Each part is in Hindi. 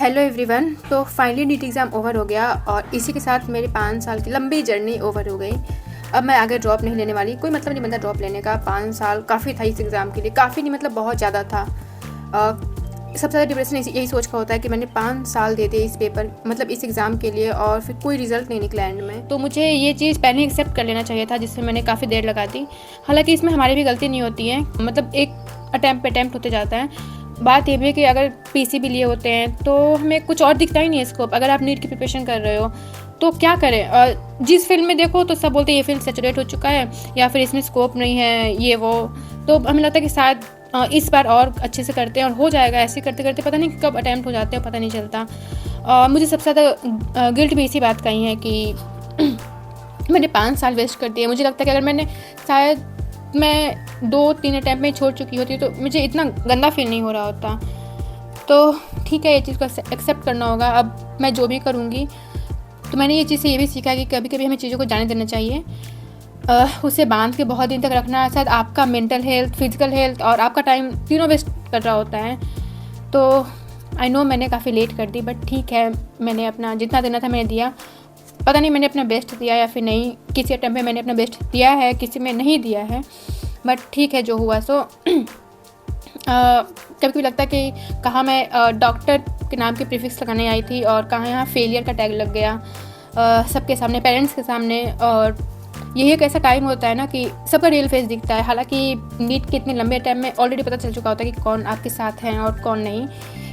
Hello everyone. तो फाइनली नीट एग्ज़ाम ओवर हो गया और इसी के साथ मेरी 5 साल की लंबी जर्नी ओवर हो गई। अब मैं आगे ड्रॉप नहीं लेने वाली, कोई मतलब नहीं बनता ड्रॉप लेने का। 5 साल काफ़ी था इस एग्ज़ाम के लिए, काफ़ी नहीं मतलब बहुत ज़्यादा था। सबसे ज़्यादा डिप्रेशन यही सोच का होता है कि मैंने 5 साल दे दिए इस पेपर मतलब इस एग्ज़ाम के लिए और फिर कोई रिजल्ट नहीं निकला एंड में। तो मुझे ये चीज़ पहले एक्सेप्ट कर लेना चाहिए था, जिससे मैंने काफ़ी देर लगा दी। हालांकि इसमें हमारी भी गलती नहीं होती है, मतलब एक अटैम्प्ट होते जाता है। बात ये भी है कि अगर पीसीबी लिए होते हैं तो हमें कुछ और दिखता ही नहीं है स्कोप। अगर आप नीट की प्रिपरेशन कर रहे हो तो क्या करें, जिस फील्ड में देखो तो सब बोलते हैं ये फील्ड सैचुरेट हो चुका है या फिर इसमें स्कोप नहीं है ये वो। तो हमें लगता है कि शायद इस बार और अच्छे से करते हैं और हो जाएगा। ऐसे करते करते पता नहीं कब अटैम्प्ट हो जाते हैं, पता नहीं चलता। मुझे सबसे ज़्यादा गिल्ट भी इसी बात का ही है कि मैंने 5 साल वेस्ट कर दिए। मुझे लगता है कि अगर मैंने शायद मैं 2-3 अटैम्प्ट में छोड़ चुकी होती तो मुझे इतना गंदा फील नहीं हो रहा होता। तो ठीक है, ये चीज़ को एक्सेप्ट करना होगा। अब मैं जो भी करूँगी तो मैंने ये चीज़ से ये भी सीखा कि कभी कभी हमें चीज़ों को जाने देना चाहिए। उसे बांध के बहुत दिन तक रखना शायद आपका मेंटल हेल्थ, फिजिकल हेल्थ और आपका टाइम तीनों वेस्ट कर रहा होता है। तो आई नो मैंने काफ़ी लेट कर दी, बट ठीक है, मैंने अपना जितना देना था मैंने दिया। पता नहीं मैंने अपना बेस्ट दिया या फिर नहीं। किसी अटैम्प्ट में मैंने अपना बेस्ट दिया है, किसी में नहीं दिया है, बट ठीक है जो हुआ सो। कभी कभी लगता है कि कहाँ मैं डॉक्टर के नाम के प्रीफिक्स लगाने आई थी और कहाँ यहाँ फेलियर का टैग लग गया सबके सामने, पेरेंट्स के सामने। और यही एक ऐसा टाइम होता है ना कि सबका रियल फेस दिखता है। हालांकि नीट के इतने लंबे टाइम में ऑलरेडी पता चल चुका होता है कि कौन आपके साथ हैं और कौन नहीं,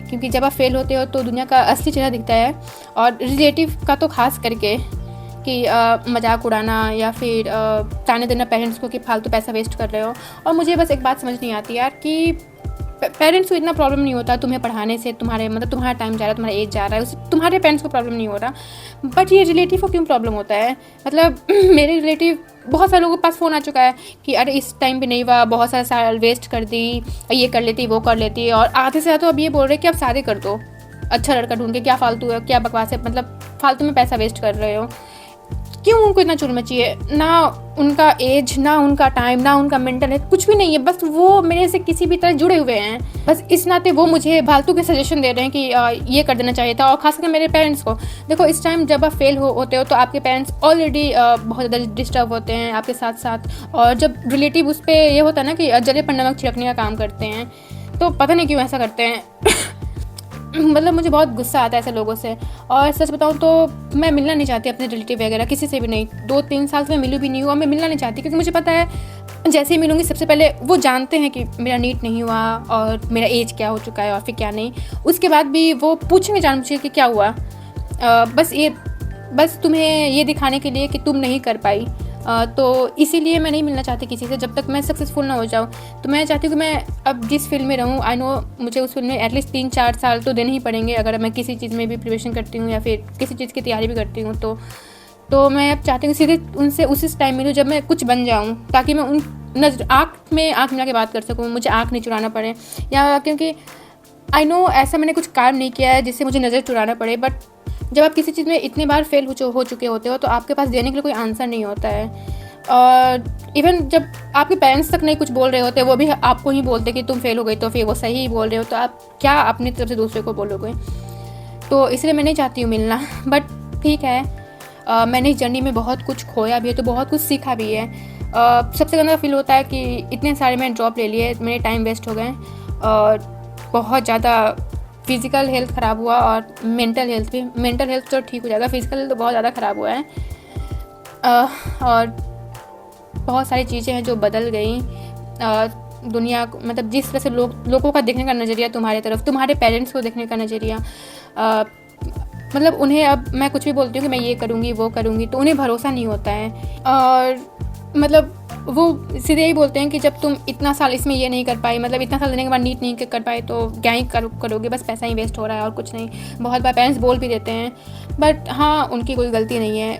क्योंकि जब आप फेल होते हो तो दुनिया का असली चेहरा दिखता है। और रिलेटिव का तो खास करके कि मजाक उड़ाना या फिर ताने देना पेरेंट्स को कि फालतू पैसा वेस्ट कर रहे हो। और मुझे बस एक बात समझ नहीं आती यार कि पेरेंट्स को इतना प्रॉब्लम नहीं होता तुम्हें पढ़ाने से, तुम्हारे मतलब तुम्हारा टाइम जा रहा है, तुम्हारा एज जा रहा है, उससे तुम्हारे पेरेंट्स को प्रॉब्लम नहीं हो रहा, बट ये रिलेटिव को क्यों प्रॉब्लम होता है। मतलब मेरे रिलेटिव बहुत सारे लोगों के पास फ़ोन आ चुका है कि अरे इस टाइम पे नहीं हुआ, बहुत सारा साल वेस्ट कर दी, ये कर लेती वो कर लेती। और आधे से ज़्यादा तो अब ये बोल रहे कि अब शादी कर दो, अच्छा लड़का ढूंढ के, क्या फालतू है, क्या बकवास है, मतलब फालतू में पैसा वेस्ट कर रहे हो। क्यों उनको इतना चुल मची है? ना उनका एज, ना उनका टाइम, ना उनका मेंटल है, कुछ भी नहीं है। बस वो मेरे से किसी भी तरह जुड़े हुए हैं, बस इस नाते वो मुझे फालतू के सजेशन दे रहे हैं कि ये कर देना चाहिए था। और खासकर मेरे पेरेंट्स को देखो, इस टाइम जब आप फेल होते हो तो आपके पेरेंट्स ऑलरेडी बहुत ज़्यादा डिस्टर्ब होते हैं आपके साथ साथ। और जब रिलेटिव उस पर ये होता है ना कि जले पर नमक छिड़कने का काम करते हैं, तो पता नहीं क्यों ऐसा करते हैं। मतलब मुझे बहुत गुस्सा आता है ऐसे लोगों से। और सच बताऊं तो मैं मिलना नहीं चाहती अपने रिलेटिव वगैरह किसी से भी नहीं। 2-3 साल से मैं मिलूँ भी नहीं हुआ, मैं मिलना नहीं चाहती, क्योंकि मुझे पता है जैसे ही मिलूंगी सबसे पहले वो जानते हैं कि मेरा नीट नहीं हुआ और मेरा एज क्या हो चुका है और फिर क्या नहीं। उसके बाद भी वो पूछेंगे जान मुझे कि क्या हुआ, बस तुम्हें ये दिखाने के लिए कि तुम नहीं कर पाई। तो इसीलिए मैं नहीं मिलना चाहती किसी से जब तक मैं सक्सेसफुल ना हो जाऊँ। तो मैं चाहती हूँ कि मैं अब जिस फील्ड में रहूँ, आई नो मुझे उस फील्ड में एटलीस्ट 3-4 साल तो देने ही पड़ेंगे अगर मैं किसी चीज़ में भी प्रिपरेशन करती हूँ या फिर किसी चीज़ की तैयारी भी करती हूँ। तो मैं अब चाहती हूँ सीधे उनसे उसी टाइम मिलूँ जब मैं कुछ बन जाऊँ, ताकि मैं उन आँख में आँख मिला के बात कर सकूँ, मुझे आँख नहीं चुराना पड़े। या क्योंकि आई नो ऐसा मैंने कुछ काम नहीं किया है जिससे मुझे नज़र चुराना पड़े, बट जब आप किसी चीज़ में इतनी बार फेल हो चुके होते हो तो आपके पास देने के लिए कोई आंसर नहीं होता है। और इवन जब आपके पेरेंट्स तक नहीं कुछ बोल रहे होते, वो भी आपको ही बोलते कि तुम फेल हो गई, तो फिर वो सही ही बोल रहे हो, तो आप क्या अपनी तरफ से दूसरे को बोलोगे। तो इसलिए मैं नहीं चाहती हूँ मिलना, बट ठीक है। मैंने इस जर्नी में बहुत कुछ खोया भी है तो बहुत कुछ सीखा भी है। सबसे गंदा फील होता है कि इतने सारे मैंने ड्रॉप ले लिए, मेरे टाइम वेस्ट हो गए और बहुत ज़्यादा फिज़िकल हेल्थ ख़राब हुआ और मेंटल हेल्थ भी। मेंटल हेल्थ तो ठीक हो जाएगा, फिज़िकल हेल्थ तो बहुत ज़्यादा ख़राब हुआ है। और बहुत सारी चीज़ें हैं जो बदल गई दुनिया, मतलब जिस तरह से लोगों का देखने का नज़रिया तुम्हारे तरफ, तुम्हारे पेरेंट्स को देखने का नज़रिया, मतलब उन्हें अब मैं कुछ भी बोलती हूँ कि मैं ये करूँगी वो करूँगी तो उन्हें भरोसा नहीं होता है। और मतलब वो सीधे ही बोलते हैं कि जब तुम इतना साल इसमें ये नहीं कर पाई, मतलब इतना साल देने के बाद नीट नहीं कर पाई तो क्या ही करोगे, बस पैसा ही वेस्ट हो रहा है और कुछ नहीं। बहुत बार पेरेंट्स बोल भी देते हैं, बट हाँ उनकी कोई गलती नहीं है।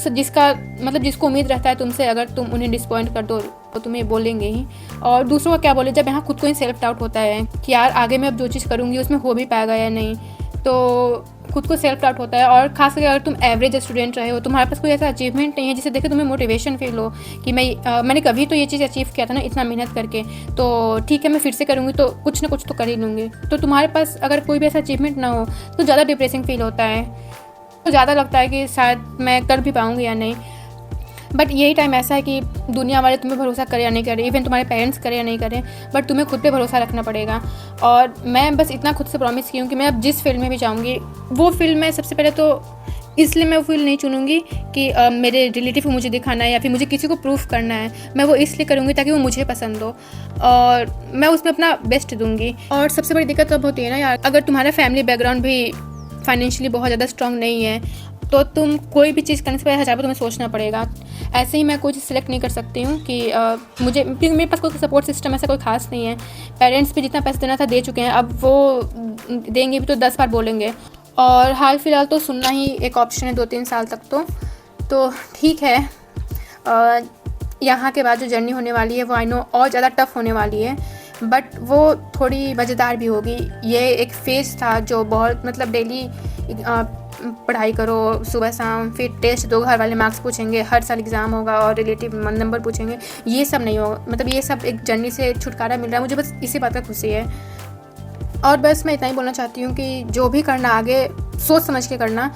जिसको उम्मीद रहता है तुमसे, अगर तुम उन्हें डिसपॉइंट कर दो तो तुम्हें बोलेंगे ही। और दूसरों का क्या बोले जब यहाँ खुद को ही सेल्फ डाउट होता है कि यार आगे मैं अब जो चीज़ करूँगी उसमें हो भी पाएगा या नहीं। तो खुद को सेल्फ डाउट होता है। और खास करके अगर तुम एवरेज स्टूडेंट रहे हो, तुम्हारे पास कोई ऐसा अचीवमेंट नहीं है जिसे देखे तुम्हें मोटिवेशन फील हो कि मैंने कभी तो ये चीज़ अचीव किया था ना इतना मेहनत करके, तो ठीक है मैं फिर से करूँगी तो कुछ ना कुछ तो कर ही लूँगी। तो तुम्हारे पास अगर कोई भी ऐसा अचीवमेंट ना हो तो ज़्यादा डिप्रेसिंग फील होता है, तो ज़्यादा लगता है कि शायद मैं कर भी पाऊँगी या नहीं। बट यही टाइम ऐसा है कि दुनिया वाले तुम्हें भरोसा करें या नहीं करें, इवन तुम्हारे पेरेंट्स करें या नहीं करें, बट तुम्हें खुद पे भरोसा रखना पड़ेगा। और मैं बस इतना खुद से प्रॉमिस की हूँ कि मैं अब जिस फील्ड में भी जाऊँगी वो फील्ड में सबसे पहले तो इसलिए मैं वो फील्ड नहीं चुनूँगी कि मेरे रिलेटिव को मुझे दिखाना है या फिर मुझे किसी को प्रूफ करना है। मैं वो इसलिए करूँगी ताकि वो मुझे पसंद हो और मैं उसमें अपना बेस्ट दूँगी। और सबसे बड़ी दिक्कत तब होती है ना यार, अगर तुम्हारा फैमिली बैकग्राउंड भी फाइनेंशियली बहुत ज़्यादा स्ट्रॉन्ग नहीं है तो तुम कोई भी चीज़ करने से पहले 1000 बार तुम्हें सोचना पड़ेगा। ऐसे ही मैं कोई चीज़ सेलेक्ट नहीं कर सकती हूँ कि मुझे, क्योंकि मेरे पास कोई सपोर्ट सिस्टम ऐसा कोई खास नहीं है। पेरेंट्स भी जितना पैसा देना था दे चुके हैं, अब वो देंगे भी तो 10 बार बोलेंगे। और हाल फिलहाल तो सुनना ही एक ऑप्शन है 2-3 साल तक तो ठीक है। यहाँ के बाद जो जर्नी होने वाली है वो आई नो और ज़्यादा टफ होने वाली है, बट वो थोड़ी मज़ेदार भी होगी। ये एक फेज़ था जो बहुत मतलब डेली पढ़ाई करो सुबह शाम, फिर टेस्ट दो, घर वाले मार्क्स पूछेंगे, हर साल एग्ज़ाम होगा और रिलेटिव नंबर पूछेंगे, ये सब नहीं होगा। मतलब ये सब एक जर्नी से छुटकारा मिल रहा है मुझे, बस इसी बात का खुशी है। और बस मैं इतना ही बोलना चाहती हूँ कि जो भी करना आगे सोच समझ के करना,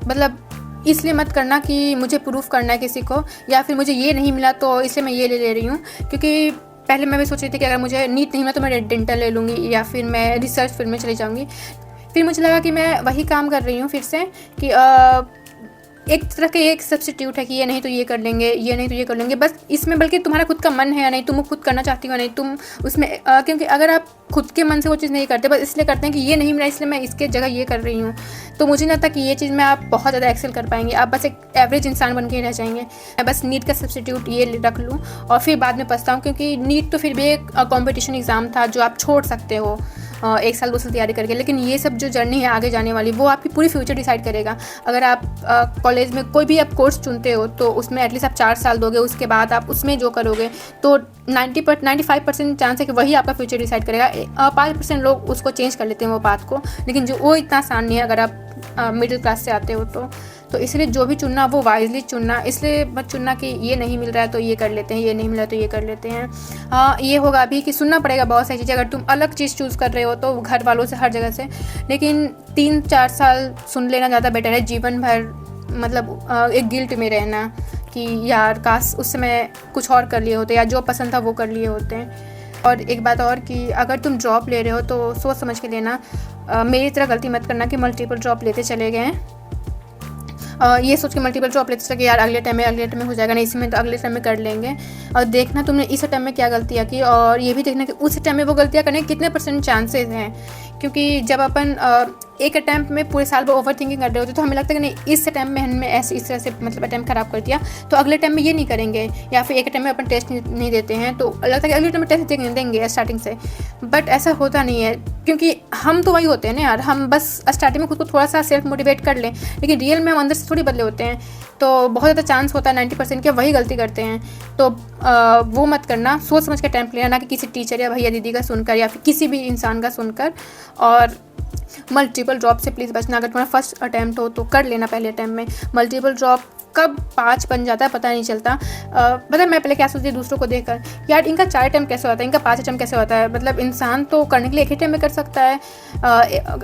मतलब इसलिए मत करना कि मुझे प्रूफ करना है किसी को या फिर मुझे ये नहीं मिला तो इसलिए मैं ये ले रही हूँ। क्योंकि पहले मैं भी सोच रही थी कि अगर मुझे नीट नहीं मिला तो मैं डेंटल ले लूँगी या फिर मैं रिसर्च फील्ड में चली जाऊँगी। फिर मुझे लगा कि मैं वही काम कर रही हूँ फिर से कि एक तरह का एक सब्स्टिट्यूट है कि ये नहीं तो ये कर लेंगे, ये नहीं तो ये कर लेंगे, बस इसमें बल्कि तुम्हारा खुद का मन है या नहीं, तुम खुद करना चाहती हो नहीं तुम उसमें क्योंकि अगर आप खुद के मन से वो चीज़ नहीं करते, बस इसलिए करते हैं कि ये नहीं मिला इसलिए मैं इसके जगह ये कर रही हूँ, तो मुझे नहीं लगता कि ये चीज़ में आप बहुत ज़्यादा एक्सेल कर पाएंगे। आप बस एक एवरेज इंसान बन के रह जाएंगे। मैं बस नीट का सब्स्टिट्यूट ये रख लूँ और फिर बाद में पछताऊँ, क्योंकि नीट तो फिर भी एक कॉम्पिटिशन एग्ज़ाम था जो आप छोड़ सकते हो 1 साल 2 साल तैयारी करके, लेकिन ये सब जो जर्नी है आगे जाने वाली वो आपकी पूरी फ्यूचर डिसाइड करेगा। अगर आप कॉलेज में कोई भी आप कोर्स चुनते हो तो उसमें एटलीस्ट आप 4 साल दोगे, उसके बाद आप उसमें जो करोगे तो 95% चांस है कि वही आपका फ्यूचर डिसाइड करेगा। 5% लोग उसको चेंज कर लेते हैं वो पाथ को, लेकिन जो वो इतना आसान नहीं है अगर आप मिडिल क्लास से आते हो तो इसलिए जो भी चुनना वो वाइजली चुनना। इसलिए मत चुनना कि ये नहीं मिल रहा है तो ये कर लेते हैं, ये नहीं मिल रहा है तो ये कर लेते हैं। हाँ ये होगा अभी कि सुनना पड़ेगा बहुत सारी चीज़ें अगर तुम अलग चीज़ चूज़ कर रहे हो तो घर वालों से हर जगह से, लेकिन 3-4 साल सुन लेना ज़्यादा बेटर है जीवन भर मतलब एक गिल्ट में रहना कि यार काश उस समय कुछ और कर लिए होते या जो पसंद था वो कर लिए होते हैं। और एक बात और कि अगर तुम ड्रॉप ले रहे हो तो सोच समझ के लेना। मेरी तरह गलती मत करना कि मल्टीपल ड्रॉप लेते चले गए ये सोच के मल्टीपल ड्रॉप लेते चले यार अगले टाइम में हो जाएगा, नहीं इसमें तो अगले टाइम में कर लेंगे। और देखना तुमने इस टाइम में क्या गलतियाँ की और ये भी देखना कि उस टाइम में वो गलतियाँ करने के कितने % चांसेस हैं। क्योंकि जब अपन एक अटैम्प्ट में पूरे साल भर ओवर थिंकिंग कर रहे होते तो हमें लगता है कि नहीं इस अटैम्प्ट में हमने ऐसे इस तरह से मतलब अटैम्प्ट खराब कर दिया तो अगले टाइम में ये नहीं करेंगे, या फिर एक अटैम्प्ट में अपन टेस्ट नहीं देते हैं तो लगता है कि अगले टाइम में टेस्ट देंगे स्टार्टिंग से, बट ऐसा होता नहीं है। क्योंकि हम तो वही होते हैं ना यार, हम बस स्टार्टिंग में खुद को थोड़ा सा सेल्फ मोटिवेट कर लें, लेकिन रियल में हम अंदर से थोड़ी बदले होते हैं तो बहुत ज़्यादा चांस होता है 90% के वही गलती करते हैं। तो वो मत करना, सोच समझ के अटैम्प्ट लेना, ना कि किसी टीचर या भैया दीदी का सुनकर या फिर किसी भी इंसान का सुनकर। और मल्टीपल ड्रॉप से प्लीज़ बचना। अगर तुम्हारा फर्स्ट अटैम्प्ट हो तो कर लेना पहले अटैम्प्ट में। मल्टीपल ड्रॉप कब 5 बन जाता है पता नहीं चलता। मतलब मैं पहले क्या सोचती थी दूसरों को देखकर, यार इनका 4 अटैम्प्ट कैसे होता है, इनका 5 अटैम्प्ट कैसे होता है, मतलब इंसान तो करने के लिए 1 ही अटैम्प्ट में कर सकता है।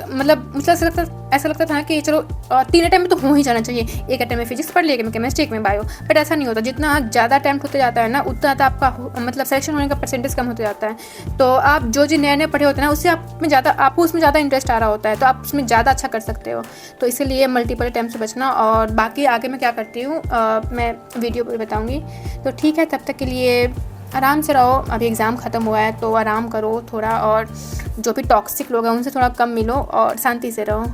मतलब मुझे ऐसा लगता था कि चलो 3 अटैम्प्ट में तो हो ही जाना चाहिए, 1 अटैम्प्ट में फिजिक्स पढ़ लिया, केमिस्ट्री, एक में बायो, बट ऐसा नहीं होता। जितना ज़्यादा अटैम्प्ट होते जाता है ना उतना ज़्यादा आपका मतलब सिलेक्शन होने का परसेंटेज कम होते जाता है। तो आप जो नए पढ़े होते हैं ना उससे आपको उसमें ज़्यादा इंटरेस्ट आ रहा होता है तो आप उसमें ज़्यादा अच्छा कर सकते हो। तो इसीलिए मल्टीपल अटैम्प्ट से बचना। और बाकी आगे मैं क्या करती हूँ मैं वीडियो पर बताऊँगी। तो ठीक है, तब तक के लिए आराम से रहो। अभी एग्ज़ाम ख़त्म हुआ है तो आराम करो थोड़ा, और जो भी टॉक्सिक लोग हैं उनसे थोड़ा कम मिलो और शांति से रहो।